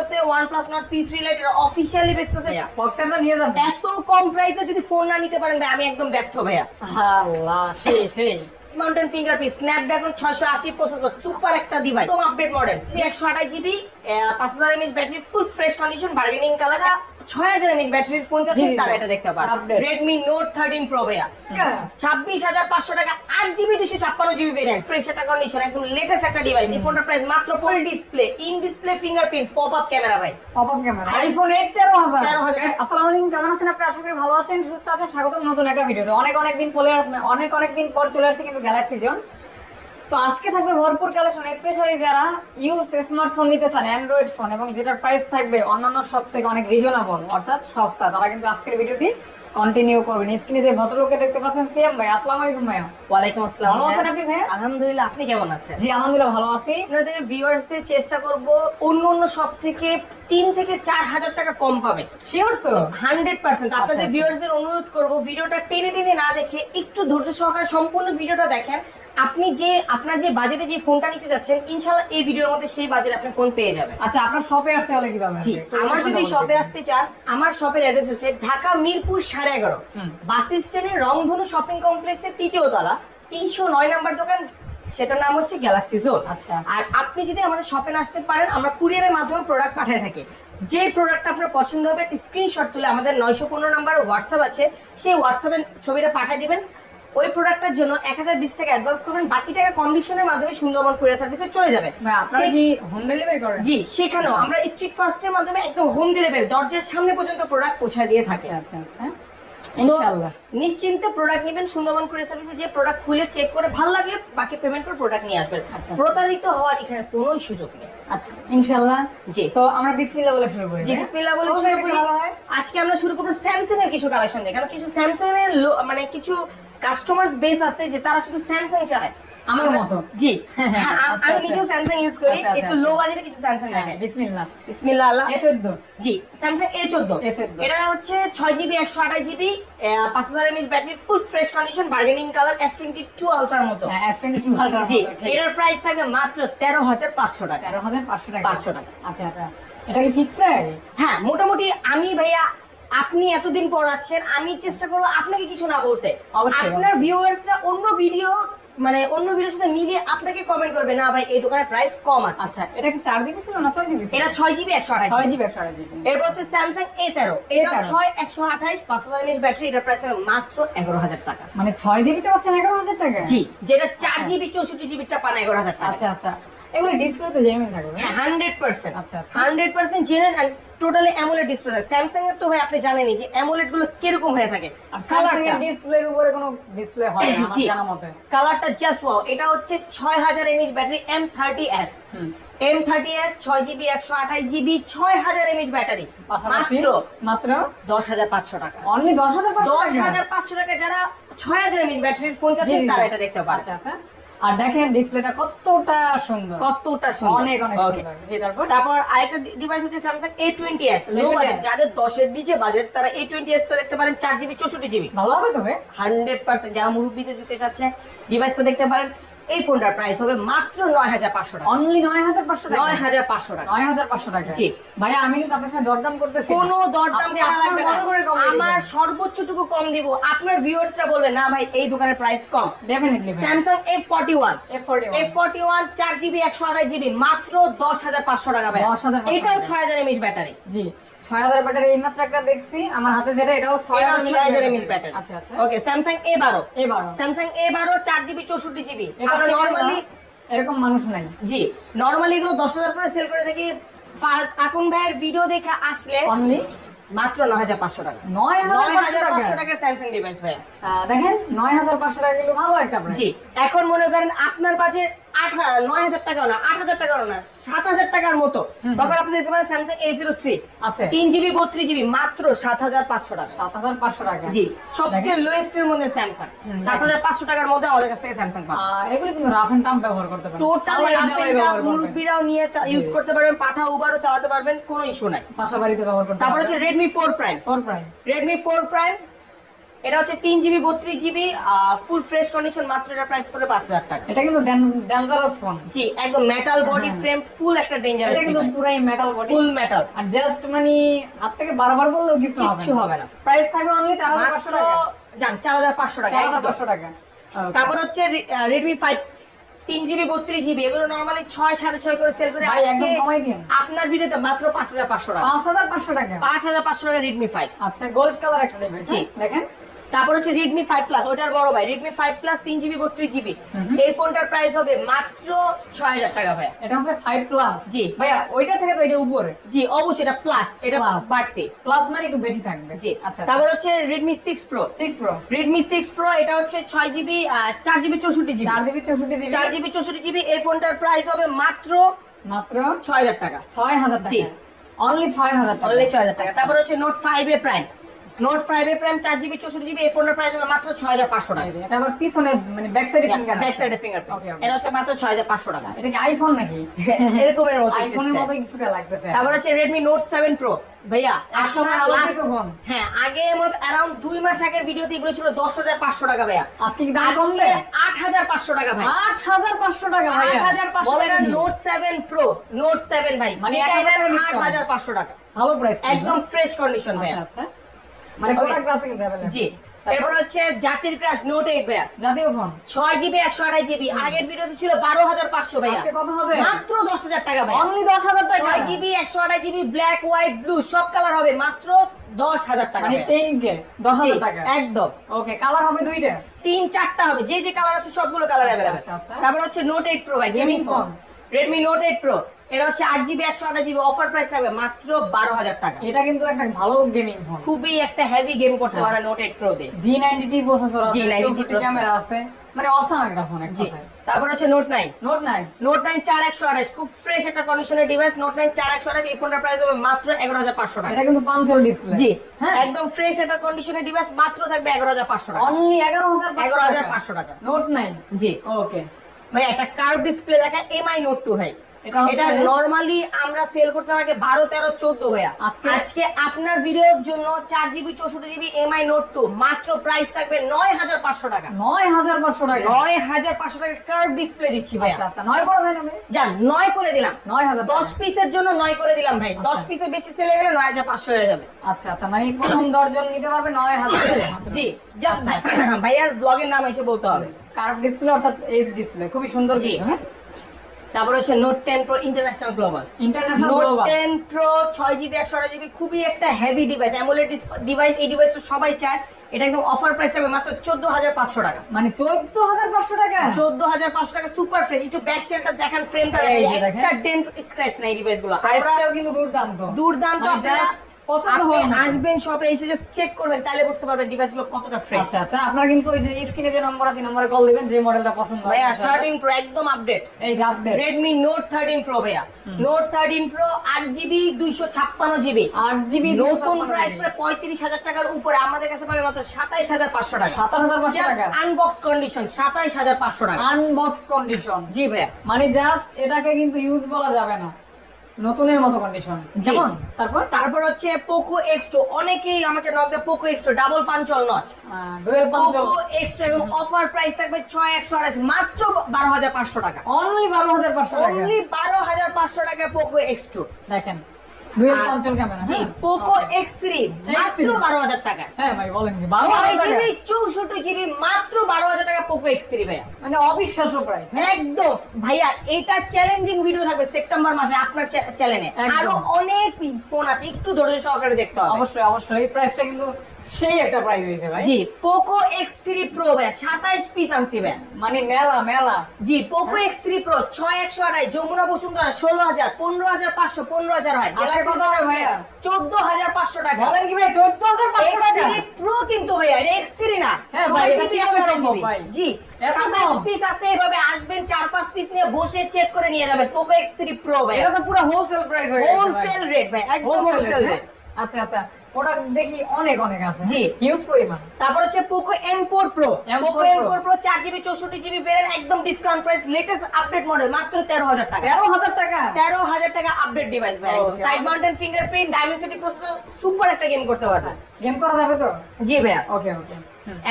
ভিডিওতে OnePlus Nord C3 Lite এর officially বেচতেছে। বক্সারটা নিয়ে যাবেন এত কম প্রাইসে যদি ফোন না নিতে পারেন ভাই আমি একদম ব্যর্থ ভাইয়া। আল্লাহ সেই mountain fingerprint Snapdragon 680 processor super একটা ডিভাইস তো update model 128 GB 5000 mAh battery full fresh condition bargaining colour 6000 mAh ব্যাটারির ফোন যাচ্ছে তারা এটা দেখতে পারেন। Redmi Note 13 Pro ভাইয়া 26500 টাকা 8GB 256GB ভেরিয়েন্ট ফ্রেশ একটা কন্ডিশন একদম লেটেস্ট একটা ডিভাইস। এই ফোনটার প্রাইস মাত্র full display in display fingerprint pop up camera ভাই পপ আপ ক্যামেরা আইফোন 8 13000। 13,000 আসসালামু আলাইকুম, কেমন আছেন আপনারা? আশা করি ভালো আছেন, সুস্থ আছেন। স্বাগতম নতুন একটা ভিডিওতে। অনেক দিন পর চলে আসছে কিন্তু গ্যালাক্সি জোন। তো আজকে থাকবে ভরপুর কালেকশন, স্পেশালি যারা ইউজ স্মার্টফোন নিতে চান, অ্যান্ড্রয়েড ফোন, এবং যেটার প্রাইস থাকবে অন্যান্য সব থেকে অনেক রিজনেবল অর্থাৎ সস্তা, তারা কিন্তু আজকের ভিডিওটি কন্টিনিউ করবেন। স্ক্রিনে যে ভদ্রলোককে দেখতে পাচ্ছেন সিএম ভাই, আসসালামু আলাইকুম ভাইয়া। ওয়ালাইকুম আসসালাম। ভালো আছেন আপনি ভাইয়া? আলহামদুলিল্লাহ, আপনি কেমন আছেন? জি আলহামদুলিল্লাহ ভালো আছি। আপনাদের ভিউয়ার্সদের চেষ্টা করব অন্য সব থেকে 3 থেকে 4000 টাকা কম পাবে। শিওর তো? 100%। আপনাদের ভিউয়ার্সদের অনুরোধ করব ভিডিওটা টেনে না দেখে একটু ধৈর্য সহকারে সম্পূর্ণ ভিডিওটা দেখেন। আপনি যে আপনার যে বাজেটে যে ফোনটা নিতে যাচ্ছেন ইনশাআল্লাহ এই ভিডিওর মধ্যে সেই বাজেটে আপনি ফোন পেয়ে যাবেন। আচ্ছা, আপনার শপে আসতে হলে কিভাবে? জি, আমার যদি শপে আসতে চান, আমার শপের অ্যাড্রেস হচ্ছে ঢাকা মিরপুর 11.5 বাস স্ট্যান্ডে রংধনু শপিং কমপ্লেক্সের 3য় তলা 309 নাম্বার দোকান, সেটার নাম হচ্ছে গ্যালাক্সি জোন। আচ্ছা, আর আপনি যদি আমাদের শপে আসতে পারেন, আমরা কুরিয়ারের মাধ্যমে প্রোডাক্ট পাঠিয়ে থাকি। যে প্রোডাক্টটা আপনার পছন্দ হবে একটা স্ক্রিনশট তুলে আমাদের 915 নাম্বার হোয়াটসঅ্যাপ আছে, সেই হোয়াটসঅ্যাপে ছবিটা পাঠিয়ে দিবেন। ওই প্রোডাক্টটার জন্য 1020 টাকা অ্যাডভান্স করবেন, বাকি টাকা কন্ডিশনের মাধ্যমে সুন্দরবন কুরিয়ার সার্ভিসে চলে যাবে। আপনারা কি হোম ডেলিভারি করেন? জি, সেখানেও আমরা স্ট্রিট ফাস্টের মাধ্যমে একদম হোম ডেলিভারি দরজার সামনে পর্যন্ত প্রোডাক্ট পৌঁছে দিয়ে থাকি। আচ্ছা, ইনশাআল্লাহ নিশ্চিন্তে প্রোডাক্ট নেবেন। সুন্দরবন কুরিয়ার সার্ভিসে যে প্রোডাক্ট খুলে চেক করে ভালো লাগলে বাকি পেমেন্ট করে প্রোডাক্ট নিয়ে আসবেন। প্রতারিত হওয়ার এখানে কোনো সুযোগ নেই। আচ্ছা ইনশাআল্লাহ। জি, তো আমরা বিসমিল্লাহ বলে শুরু করি। জি, বিসমিল্লাহ বলে শুরু করি। আজকে আমরা শুরু করব স্যামসাং এর কিছু কালেকশন দিয়ে, কারণ কিছু স্যামসাং এর মানে কিছু কাস্টমার বেস আছে যে তারা শুধু স্যামসাং চায় আমার মতো। জি, আচ্ছা, আমি নিজেও স্যামসাং ইউজ করি। আচ্ছা, একটু লো বাজেটে কিছু স্যামসাং দেখেন। বিসমিল্লাহ বিসমিল্লাহ আল্লাহ। A14। জি, স্যামসাং A14। এটা হচ্ছে 6GB 128GB 5000 mAh battery full fresh condition bargaining colour S22 আলট্রার মতো। হ্যাঁ, S22 আলট্রা। জি, এটার প্রাইস থাকবে মাত্র 13500 টাকা। 13500 টাকা। 500 টাকা। আচ্ছা, এটা কি ফিক্স প্রাইস? হ্যাঁ, মোটামুটি আমি ভাইয়া, আপনি এতদিন পর আসছেন, আমি চেষ্টা করবো আপনাকে কিছু না বলতে। আপনার ভিউয়ার্সরা অন্য ভিডিওর সাথে মিলিয়ে আপনাকে কমেন্ট করবে, না ভাই এই দোকানের প্রাইস কম আছে। আচ্ছা, এটা কি 4GB ছিল না 6GB ছিল? এটা 6GB 128GB। 6GB 128GB। এরপর হচ্ছে স্যামসাং A13। এটা 6 128 5000 mAh ব্যাটারি, এটার প্রাইস হবে মাত্র 11000 টাকা। মানে 6GB টা হচ্ছে 11000 টাকা? জি, যেটা 4GB 64GB টা পান 11000 টাকা। আচ্ছা, এগুলো ডিসপ্লে তো জেনুইন থাকবে? হ্যাঁ, 100%। আচ্ছা, 100% genuine and totally AMOLED display থাকে। স্যামসাং এর তো ভাই আপনি জানেনই যে অ্যামোলেড গুলো কিরকম হয়ে থাকে। আর স্যামসাং এর ডিসপ্লের উপরে কোনো ডিসপ্লে হয় না আমার জানা মতে। কালারটা জাস্ট ওয়াও। এটা হচ্ছে 6000 mAh battery M30s। M30s 6GB 128GB 6000 mAh battery, মাত্র 10500 টাকা। অনলি 10500 টাকা। যারা 6000 mAh ব্যাটারির ফোন চাচ্ছেন তারা এটা দেখতে পারেন। আচ্ছা, আর দেখেন ডিসপ্লেটা কতটা সুন্দর, অনেক সুন্দর। জি, তারপর আরেকটা ডিভাইস হচ্ছে স্যামসাং A20s। লো বাজেট, যাদের 10 এর নিচে বাজেট তারা A20s টা দেখতে পারেন। 4GB 64GB ভালো হবে তবে 100%। যারা মুরব্বিতে দিতে চাচ্ছে ডিভাইসটা দেখতে পারেন। এই ফোনটার প্রাইস হবে মাত্র 9500 টাকা। অনলি 9500 টাকা। 9500 টাকা। 9500 টাকা। জি ভাইয়া, আমি কিন্তু আপনার সাথে দরদাম করতেছি। কোনো দরদাম করা লাগবে না, আমার সর্বোচ্চটুকু কম দিব। আপনার ভিউয়ার্সরা বলবে না ভাই এই দোকানের প্রাইস কম। Definitely Samsung F41 4GB 128GB মাত্র 10500 টাকা ভাই। এটাও 6000 mAh ব্যাটারি। জি, 6000 ব্যাটারি। এই মাত্র একটা দেখছি আমার হাতে, যেটা এটাও 6000 mAh ব্যাটারি। আচ্ছা, ওকে, Samsung Samsung A12 4GB 64GB। আমরা নরমালি এরকম মানুষ নাই। জি, নরমালি এগুলো 10000 করে সেল করে থাকি। আকুন ভাইয়ের ভিডিও দেখে আসলে অনলি মাত্র 9500 টাকা। 9500 টাকা স্যামসাং ডিভাইস ভাই। দেখেন 9500 টাকা কিন্তু ভালো একটা প্রাইস। জি, এখন মনে করেন আপনার বাজেট 9000 টাকাও না, 8000 টাকাও না, 7000 টাকার মতো, তখন আপনি দেখতে পারেন স্যামসাং A03 আছে 3GB 32GB মাত্র 7500 টাকা। 7500 টাকা। জি, সবচেয়ে লোয়েস্ট এর মধ্যে স্যামসাং 7500 টাকার মধ্যে আমাদের কাছ থেকে স্যামসাং পাবেন। এগুলো কিন্তু রাফ এন্ড টাফ ব্যবহার করতে পারেন, টোটালি রাফ এন্ড টাফ মুরব্বিরাও নিয়ে ইউজ করতে পারবেন, পাঠা উবারও চালাতে পারবেন, কোনো ইস্যু নাই। বাসা বাড়িতে ব্যবহার করতে তারপর হচ্ছে Redmi 4 Prime। Redmi 4 Prime এটা হচ্ছে 3GB 32GB full fresh condition, মাত্র এটা প্রাইস পড়বে 5000 টাকা। এটা কিন্তু ডেঞ্জারাস ফোন। জি একদম মেটাল বডি ফ্রেম, ফুল একটা ডেঞ্জারাস এটা কিন্তু ডিভাইস, পুরাই মেটাল বডি, ফুল মেটাল, আর জাস্ট মানে হাত থেকে বারবার বললেও কিছু কিচ্ছু হবে না। প্রাইস থাকবে অনলি 4500 মাত্র টাকা। জান 4500 টাকা। 4500 টাকা। তারপর হচ্ছে Redmi 5 3GB 32GB, এগুলো নরমালি 6 6.5 করে সেল করে, ভাই একদম কমাই দিন। আপনার ভিডিওতে মাত্র 5500 টাকা। 5500 টাকা। 5500 টাকা Redmi 5। আচ্ছা গোল্ড কালার একটা ডিভাইস। জি। দেখেন তারপর হচ্ছে Redmi 5 Plus, ওটার বড় ভাই Redmi 5 Plus 3GB 32GB, এই ফোনটার প্রাইস হবে মাত্র 6000 টাকা ভাই। এটা হচ্ছে 5 প্লাস। জি। ভাইয়া ওইটা থেকে তো এটা উপরে। জি অবশ্যই এটা প্লাস, এটা Plus। বাড়তি। প্লাস মানে একটু বেশি থাকবে। জি আচ্ছা তারপর হচ্ছে Redmi 6 Pro। 6 pro. Redmi 6 Pro এটা হচ্ছে 6GB 4GB 64GB, 4GB 64GB। 4GB 64GB, এই ফোনটার প্রাইস হবে মাত্র মাত্র 6000 টাকা। 6000 জি। টাকা। অনলি 6000 টাকা। অনলি 6000 টাকা। তারপর হচ্ছে Note 5A Prime, Note 5A Prime 4GB 64GB, এই ফোনের প্রাইস হবে মাত্র 6500 টাকা। এটা আবার পিছনে মানে ব্যাক সাইডে ফিঙ্গার। ব্যাক সাইডে ফিঙ্গারপ্রিন্ট, Okay, okay. এটা হচ্ছে মাত্র 6500 টাকা। এটা কি আইফোন নাকি? এরকমের মতো আইফোনের মতো কিছুটা লাগতেছে। তারপর হচ্ছে Redmi Note 7 Pro ভাইয়া, এক সময় আপনার আলোচিত last- ফোন। হ্যাঁ আগে অ্যারাউন্ড 2 মাস আগের ভিডিওতে এগুলো ছিল 10500 টাকা ভাইয়া, আজকে কি দাম কমবে? 8500 টাকা ভাই। 8500 টাকা ভাইয়া। 8500 বলেন টাকা কি? Note 7 Pro, Note 7 ভাই, মানে যেটা 1000 এটার discount। 8500 টাকা, ভালো প্রাইস একদম ফ্রেশ কন্ডিশন ভাইয়া। আচ্ছা আচ্ছা। মানে প্রোডাক্ট আছে কিন্তু available। জি এরপর হচ্ছে জাতির ক্রাশ Note 8 ভাইয়া, জাতীয় ফোন। 6GB 128GB, আগের ভিডিওতে ছিল 12500 ভাইয়া, আজকে কত হবে? মাত্র 10000 টাকা ভাই। অনলি 10000 টাকা। 6GB 128GB black white blue সব কালার হবে মাত্র 10000 টাকা মানে ভাইয়া। 10K 10000 টাকা। একদম ওকে কালার হবে দুইটা। 3-4টা হবে, যে যে কালার আছে সবগুলো কালার আচ্ছা, अवेलेबल। আচ্ছা, আচ্ছা। তারপর হচ্ছে Note 8 Pro ভাই, gaming Gaming phone, phone। Redmi Note 8 Pro, এটা হচ্ছে 8GB 128GB, অফার প্রাইস থাকবে মাত্র 12000 টাকা। এটা কিন্তু একটা ভালো গেমিং ফোন। খুবই একটা হেভি গেম করতে পারে Note 8 Pro দিয়ে। G90T প্রসেসর আছে, G90T 64 ক্যামেরা আছে, মানে অসাম একটা ফোন এক জি কথায়। তারপর হচ্ছে Note 9, নোট 9 Note 9 4128, খুব ফ্রেশ একটা কন্ডিশনের ডিভাইস। Note 9 4128, এই ফোনটার প্রাইস হবে মাত্র 11500 টাকা। এটা কিন্তু পাঞ্চল ডিসপ্লে। জি হ্যাঁ একদম ফ্রেশ একটা কন্ডিশনের ডিভাইস, মাত্র থাকবে 11500 টাকা। অনলি 11500 টাকা। নোট 9। জি ওকে ভাই একটা কার্ভ ডিসপ্লে দেখা MI Note 2 ভাই, এটা হচ্ছে- এটা নরমালি আমরা সেল করতে আগে 12 13 14 ভাইয়া, আজকে আপনার ভিডিওর জন্য 4GB 64GB MI Note 2 মাত্র প্রাইস থাকবে 9500 টাকা। 9500 টাকা। 9500 টাকা কার্ভ ডিসপ্লে দিচ্ছি ভাইয়া। আচ্ছা আচ্ছা 9 করা যায় না ভাই? যান 9 করে দিলাম, 9000 10 পিসের জন্য 9 করে দিলাম ভাই। 10 পিসের বেশি সেল হয়ে গেলে 9500 হয়ে যাবে। আচ্ছা আচ্ছা মানে প্রথম 10 জন নিতে পারবে 9000 টাকা। জি জাস্ট ভাইয়ার ব্লগের নাম এসে বলতে হবে। কার্ভ ডিসপ্লে অর্থাৎ এইচ ডিসপ্লে খুবই সুন্দর জি। কিন্তু হ্যাঁ। তারপর হচ্ছে Note 10 Pro international global, international Note global. 10 Pro 6GB 128GB, খুবই একটা হেভি ডিভাইস, অ্যামোলেড ডিভাইস। এই ডিভাইসটা সবাই চায়, এটা একদম অফার প্রাইস থাকবে মাত্র 14500 টাকা। মানে 14500 টাকা। 14500 টাকা সুপার ফ্রেশ। একটু ব্যাক সাইডটা দেখেন, ফ্রেমটা এই যে দেখেন। একটা ডেন্ট স্ক্র্যাচ নাই ডিভাইসগুলো। প্রাইসটাও কিন্তু দুর্দান্ত। দুর্দান্ত, মানে আপনারা just পছন্দ আপনি হওয়ার মতো। আসবেন শপে এসে জাস্ট চেক করবেন, তাহলে বুঝতে পারবেন ডিভাইসগুলো কতটা ফ্রেশ। আচ্ছা আচ্ছা আপনারা কিন্তু ওই যে স্ক্রিনে যে নম্বর আছে নম্বরে কল দিবেন যে মডেলটা পছন্দ হয়। ভাইয়া 13 Pro একদম আপডেট, এই যে আপডেট Redmi Note 13 Pro ভাইয়া, Note 13 Pro 8GB 256GB, 8GB নতুন প্রাইস প্রায় 35000 টাকার উপরে, আমাদের কাছে পাবে মাত্র 27500 টাকা। 27500 টাকা। আনবক্স কন্ডিশন 27500 টাকা। Unbox condition. জি ভাইয়া মানে জাস্ট এটাকে কিন্তু ইউজ বলা যাবে না, নতুনের মতো কন্ডিশন। জি। যেমন তারপর তারপর হচ্ছে Poco X2, অনেকেই আমাকে নক দেয় Poco X2 double পাঞ্চল notch. Dual পাঞ্চল Poco X2 এবং অফার প্রাইস থাকবে 6128, মাত্র 12500 টাকা। অনলি 12500 টাকা। অনলি 12500 টাকা Poco X2। দেখেন ডুয়েল আর- পাঞ্চল ক্যামেরা। জি হ্যাঁ Poco Okay. X3 মাত্র 12000 টাকা। হ্যাঁ ভাই বলেন কি 12000 টাকা 6GB 64GB মাত্র 12000 টাকা Poco X3 ভাইয়া। মানে অবিশ্বাস্য প্রাইস। একদম ভাইয়া, এটা চ্যালেঞ্জিং ভিডিও থাকবে সেপ্টেম্বর মাসে আপনার চ্যানেলে। একদম। আরো অনেক ফোন আছে, একটু ধৈর্য সহকারে দেখতে হবে। অবশ্যই অবশ্যই এই প্রাইসটা কিন্তু সেই একটা প্রাইস হয়েছে ভাই। জি Poco X3 Pro ভাইয়া 27 পিস আনছি ভাইয়া। মানে মেলা মেলা। জি Poco X3 Pro 6128, Jamuna Bashundhara 16000, 15500, 15000 হয়। আজকে কত হবে ভাইয়া? 14500 টাকা। বলেন কি ভাই 14500 টাকা। X3 Pro কিন্তু ভাইয়া, এটা X3 না। হ্যাঁ ভাই, এটা 6GB কিভাবে 128GB সম্ভব ভাই? জি এত 27 কম? পিস আছে, এভাবে আসবেন 4-5 পিস নিয়ে বসে চেক করে নিয়ে যাবেন Poco X3 Pro ভাইয়া। এটা তো পুরো হোলসেল প্রাইস হয়ে গেছে ভাই। হোলসেল রেট ভাই, একদম হোলসেল হোলসেল রেট। রেট। আচ্ছা আচ্ছা প্রোডাক্ট দেখি অনেক অনেক আছে, জি। হিউজ পরিমাণ। তারপর হচ্ছে Poco M4 Pro, M4 Poco Pro। M4 Pro 4GB 64GB variant, একদম discount price, latest update model, মাত্র 13,000 টাকা। 13,000 টাকা। 13,000 টাকা আপডেট ডিভাইস ভাই, একদম Okay. Side mountain fingerprint, Dimensity processor, super একটা গেম করতে পারবে। গেম করা যাবে তো? জি ভাইয়া, ওকে ওকে।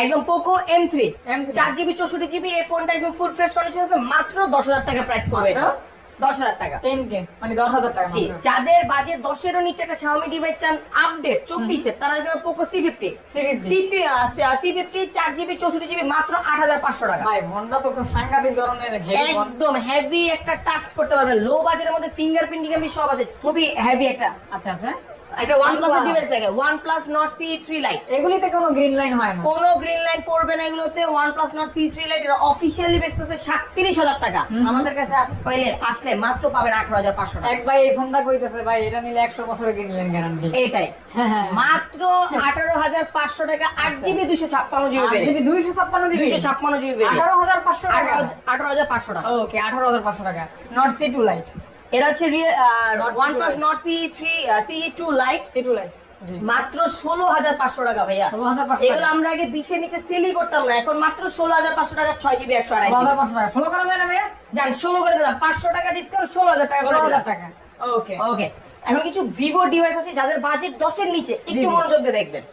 একদম Poco M3 M3 4GB 64GB, এই ফোনটা একদম ফুল ফ্রেশ কন্ডিশন আছে, মাত্র 10,000 টাকা প্রাইস পড়বে। মাত্র? 10,000 টাকা। 10K মানে 10,000 টাকা জি, মাত্র। যাদের বাজেট 10 এরও নিচে একটা Xiaomi ডিভাইস চান আপডেট 24 এর, তারা যাবে Poco C50 C50 4GB 64GB মাত্র 8,500 টাকা। ভাই ফোনটা তো খুব সাংঘাতিক ধরনের হেভি ফোন। একদম হেভি একটা টাচ করতে পারবেন, লো বাজেটের মধ্যে ফিঙ্গারপ্রিন্টিং আমি সব আছে, খুবই হেভি একটা। আচ্ছা আচ্ছা, এটা OnePlus এর OnePlus। ডিভাইস থেকে OnePlus Nord C3 Lite, এগুলিতে কোনো গ্রিন লাইন হয় না? কোনো গ্রিন লাইন পড়বে না এগুলোতে। OnePlus Nord C3 Lite এটা অফিশিয়ালি বেচতেছে 37,000 টাকা, আমাদের কাছে আসলে মাত্র পাবেন 18,500 টাকা। এক ভাই এই ফোনটা কইতেছে ভাই এটা নিলে 100 বছরের গ্রিন গ্যারান্টি। এটাই মাত্র 18,500 টাকা, 8GB 256GB variant, 256 GB 256GB variant, 18,500 টাকা। 18,500 টাকা। ওকে 18,500 টাকা। নট C2 লাইট, এটা হচ্ছে Nord OnePlus C2 Nord C2 Lite, C2 lite জি মাত্র 16,500 টাকা ভাইয়া। 16,500 এগুলো আমরা আগে 20 এর নিচে সেলই করতাম না, এখন মাত্র 16,500 টাকা, 6GB 128GB। 16,500 টাকা। 16 করা যায় না ভাইয়া? জান 16 করে দিলাম, 500 টাকা ডিসকাউন্ট, 16,000 টাকা করে 16,000 দিলাম। টাকা। ওকে ওকে, এখন কিছু ভিভো ডিভাইস আছে যাদের বাজেট 10 এর নিচে, একটু জি। মনোযোগ দিয়ে দেখবেন।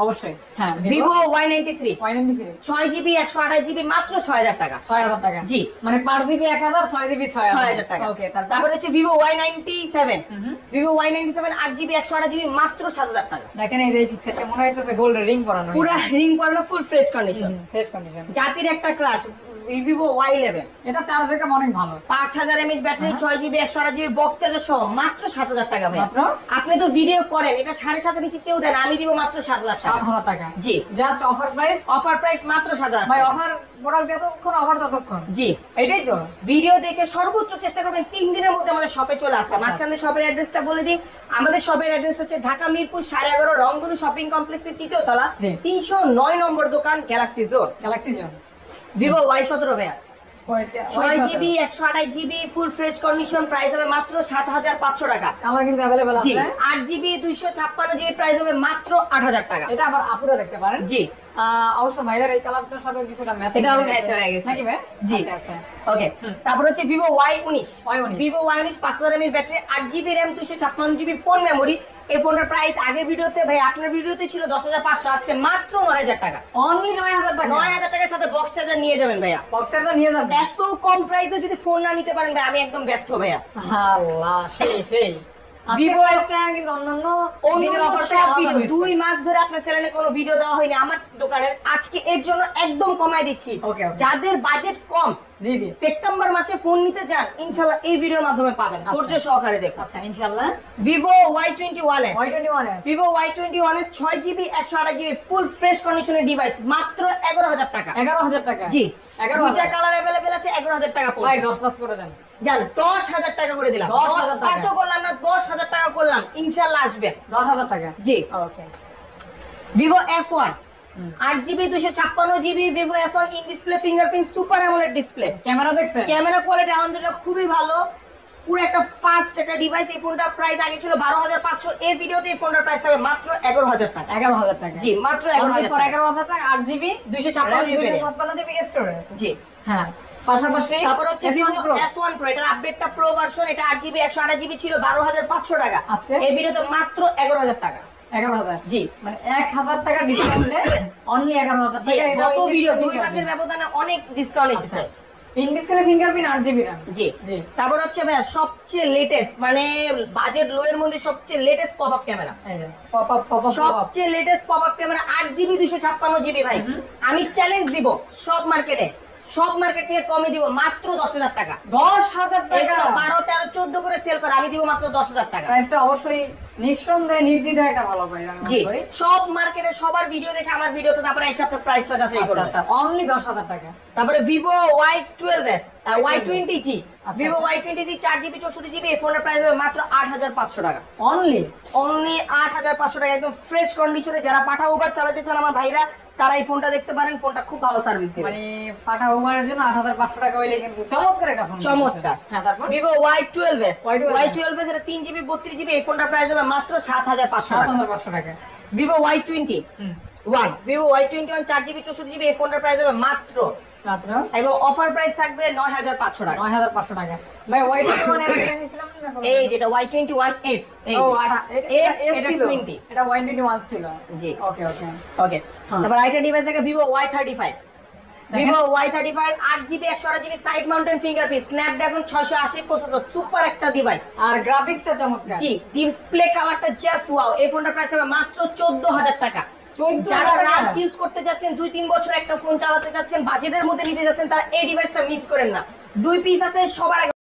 অবশ্যই হ্যাঁ Vivo Y93 Y93 6GB 128GB মাত্র 6,000 টাকা। 6,000 টাকা জি। মানে পার জিবি 1,000, 6 জিবি 6,000 টাকা। ওকে তারপর হচ্ছে ভিভো Y97, হুম। ভিভো Y97 8GB 128GB মাত্র 7,000 টাকা। দেখেন এই যে সেটটা মনে হইতেছে গোল্ড রিং পরানো, পুরা রিং করানো, full fresh condition, fresh condition. জাতির একটা ক্রাশ ভিভো Y11, এটা চার্জ ব্যাকআপ অনেক ভালো। 5000 mAh battery, 6GB 128GB box charger সহ মাত্র 7,000 টাকা ভাই। মাত্র? আপনি তো ভিডিও করেন, এটা 7.5 নিচে কেউ দেন, আমি দিব মাত্র 7,000 টাকা। 7,000 টাকা জি, just offer price. Offer price মাত্র 7,000 ভাই টাকা। অফার প্রোডাক্ট যতক্ষণ অফার ততক্ষণ, জি, এটাই তো। ভিডিও দেখে সর্বোচ্চ চেষ্টা করবেন 3 দিনের মধ্যে আমাদের শপে চলে আসতে। মাঝখানে শপের অ্যাড্রেসটা বলে দিই, আমাদের শপের অ্যাড্রেস হচ্ছে ঢাকা মিরপুর 11.5 রংধনু শপিং কমপ্লেক্সের 3য় তলা, জি। 309 নম্বর দোকান, Galaxy zone. Galaxy zone Vivo Y17 ভাইয়া 6GB 128GB full fresh condition, price হবে মাত্র 7,500 টাকা। কালার কিন্তু अवेलेबल জি, আছে। 8GB 256GB প্রাইস হবে মাত্র 8,000 টাকা। এটা আবার আপুরা দেখতে পারেন। জি, অবশ্য ভাইয়ার এই কালারটার সাথে কিছুটা ম্যাচ, এটাও match হয়ে গেছে। নাকি ভাই? জি। আচ্ছা আচ্ছা। ওকে, তারপর হচ্ছে Vivo Y19, Y19 Vivo Y19 5000 mAh battery, 8GB RAM 256GB phone memory. এই ফোনটার প্রাইস আগের ভিডিওতে ভাই, আপনার ভিডিওতে ছিল 10,500, আজকে মাত্র 9,000 টাকা। অনলি 9,000 টাকা। 9,000 টাকার সাথে বক্স চার্জার নিয়ে যাবেন ভাইয়া। বক্সারটা নিয়ে যাবেন। এত কম প্রাইসে যদি ফোন না নিতে পারেন ভাই, আমি একদম ব্যর্থ ভাইয়া। আল্লাহ সেই Vivo- প্রাইসটা কিন্তু অন্যান্য দিনের অফার থেকে আলাদা হয়েছে। 2 মাস ধরে আপনার চ্যানেলে কোনো ভিডিও দেওয়া হয়নি আমার দোকানের, আজকে এর জন্য একদম কমায় দিচ্ছি। Okay, okay. যাদের বাজেট কম, জি জি। সেপ্টেম্বর মাসে ফোন নিতে চান, ইনশাআল্লাহ এই ভিডিওর মাধ্যমে পাবেন, ধৈর্য সহকারে দেখুন। আচ্ছা ইনশাআল্লাহ। ভিভো Y21s, Y21 এর Vivo Y21s 6GB 128GB full fresh কন্ডিশনের ডিভাইস, মাত্র 11,000 টাকা। 11,000 টাকা। জি, 11,000 দুইটা কালার अवेलेबल আছে, 11,000 টাকা ভাই পড়বে। 10 প্লাস করে দেন। জান 10,000 টাকা করে দিলাম, 10,000 টাকা। 10 করলাম না, 10,000 টাকা করলাম, ইনশাআল্লাহ আসবে। 10,000 টাকা। জি, okay. Vivo S1 8GB 256GB, Vivo S1 in display fingerprint super AMOLED display. Camera দেখছেন? ক্যামেরা কোয়ালিটি আলহামদুলিল্লাহ খুবই ভালো, পুরো একটা ফাস্ট একটা ডিভাইস। এই ফোনটার প্রাইস আগে ছিল 12,500, এই ভিডিওতে এই ফোনটার প্রাইস হবে মাত্র 11,000 টাকা। 11,000 টাকা। জি, মাত্র Only 11,000 for টাকা। 11,000 টাকা 8GB 256GB 256GB স্টোরেজ। জি, হ্যাঁ। পাশাপাশি তারপর হচ্ছে S1 Vivo Pro। S1 Pro, এটার আপডেটটা প্রো ভার্সন, এটা 8GB 128GB ছিল 12,500 টাকা, আজকে? এই ভিডিওতে মাত্র 11,000 টাকা। 11,000। জি, মানে 1,000 টাকা ডিসকাউন্টে অনলি 11,000 জি, টাকা। এটা গত ভিডিও 2 fingerprint। মাসের ব্যবধানে অনেক ডিসকাউন্ট এসেছে। In-display fingerprint 8GB RAM। জি, জি। তারপর হচ্ছে ভাইয়া সবচেয়ে লেটেস্ট, মানে বাজেট লো এর মধ্যে সবচেয়ে লেটেস্ট পপআপ ক্যামেরা, এই যে পপআপ পপআপ সবচেয়ে latest popup camera 8GB 256GB ভাই। আমি চ্যালেঞ্জ দিব, সব মার্কেট থেকে কমে দিব, মাত্র 10,000 টাকা। 10,000 টাকা। এগুলো 12, 13, 14 করে সেল করে, আমি দিব মাত্র 10,000 টাকা। প্রাইসটা অবশ্যই নিঃসন্দেহে নির্দ্বিধায় একটা ভালো প্রাইস আমি জি, মনে করি। সব মার্কেটে সবার ভিডিও দেখে আমার ভিডিওতে তারপরে এসে আপনার প্রাইসটা যাচাই আচ্ছা করবেন। আচ্ছা অনলি 10,000 টাকা। তারপরে ভিভো Y12s, Y20G, আচ্ছা, ভিভো Y20G 4GB 64GB, এই ফোনের প্রাইস হবে মাত্র 8,500 টাকা। অনলি 8,500 টাকা, একদম ফ্রেশ কন্ডিশনে। যারা পাঠা উবার চালাতে চান আমার ভাইরা, তারা এই ফোনটা দেখতে পারেন, ফোনটা খুব ভালো সার্ভিস দেবে। মানে পাটা ওভারের জন্য 8,500 টাকা হইলে কিন্তু চমৎকার একটা ফোন। চমৎকার। হ্যাঁ তারপর ভিভো Y12s, Y12s এটা 3GB 32GB, এই ফোনটার প্রাইস হবে মাত্র 7,500 টাকা। 7,500 টাকা। Vivo Y21 Vivo Y21 4GB 64GB এই ফোনটার প্রাইস হবে মাত্র এবং অফার প্রাইস থাকবে 9500 টাকা। 9500 টাকা। ভাই Y21 এর আগে নিছিলাম না এখন? এই যেটা Y21s এই ও যে। এটা এটা ছিল 20 এটা Y21 ছিল। জি ওকে ওকে। ওকে তারপর আরেকটা ডিভাইস থাকে Vivo Y35 Vivo Y35 8GB 128GB side mountain fingerprint Snapdragon 680 processor super একটা ডিভাইস আর গ্রাফিক্সটা চমৎকার। জি ডিসপ্লে কালারটা জাস্ট ওয়াও এই ফোনটার প্রাইস হবে মাত্র 14000 টাকা 14,000 যারা টাকা? রাশ ইউজ করতে যাচ্ছেন 2-3 বছর একটা ফোন চালাতে যাচ্ছেন বাজেটের মধ্যে নিতে যাচ্ছেন তারা এই ডিভাইসটা মিস করেন না 2 পিস আছে সবার আগে